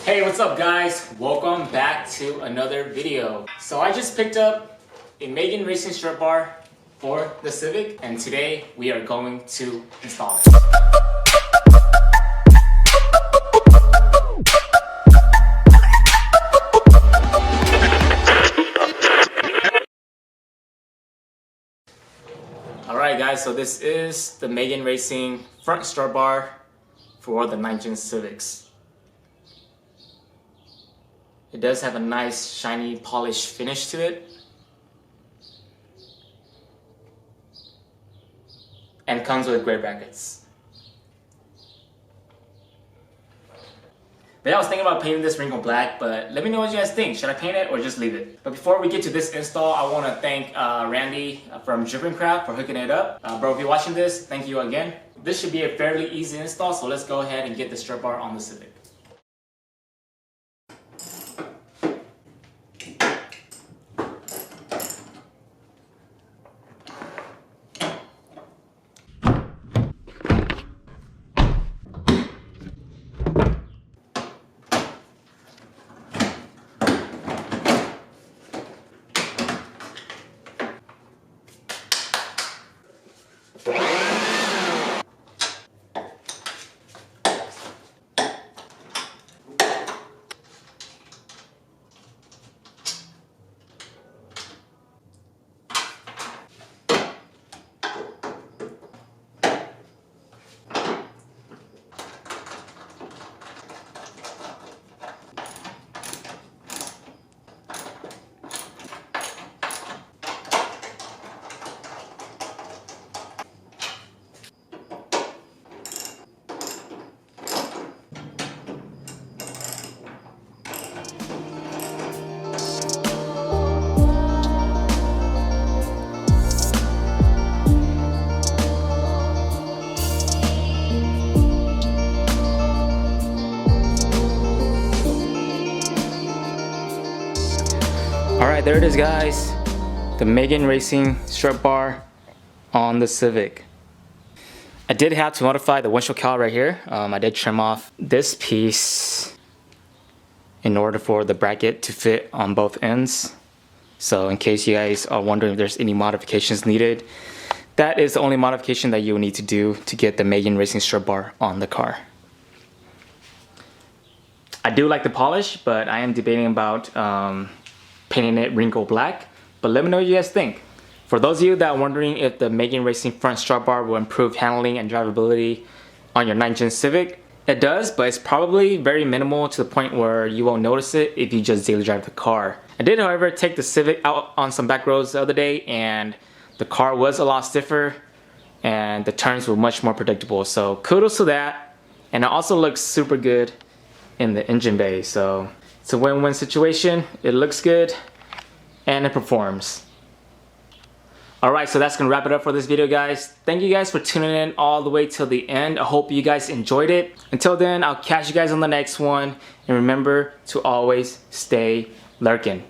Hey, what's up guys? Welcome back to another video. So I just picked up a Megan Racing Strut Bar for the Civic, and today we are going to install it. Alright guys, so this is the Megan Racing front strut bar for the 9th-gen Civics. It does have a nice shiny polished finish to it. And comes with gray brackets. But I was thinking about painting this wrinkle black, but let me know what you guys think. Should I paint it or just leave it? But before we get to this install, I want to thank Randy from DrivenKraft for hooking it up. Bro, if you're watching this, thank you again. This should be a fairly easy install, so let's go ahead and get the strut bar on the Civic. Alright, there it is guys. The Megan Racing Strut Bar on the Civic. I did have to modify the windshield cowl right here. I did trim off this piece in order for the bracket to fit on both ends. So in case you guys are wondering if there's any modifications needed, that is the only modification that you will need to do to get the Megan Racing Strut Bar on the car. I do like the polish, but I am debating about painting it wrinkle black, but let me know what you guys think. For those of you that are wondering if the Megan Racing front strut bar will improve handling and drivability on your 9th-gen Civic, it does, but it's probably very minimal to the point where you won't notice it if you just daily drive the car. I did, however, take the Civic out on some back roads the other day, and the car was a lot stiffer and the turns were much more predictable, so kudos to that. And it also looks super good in the engine bay, so it's a win-win situation. It looks good and it performs. Alright, so that's gonna wrap it up for this video guys. Thank you guys for tuning in all the way till the end. I hope you guys enjoyed it. Until then, I'll catch you guys on the next one, and remember to always stay lurking.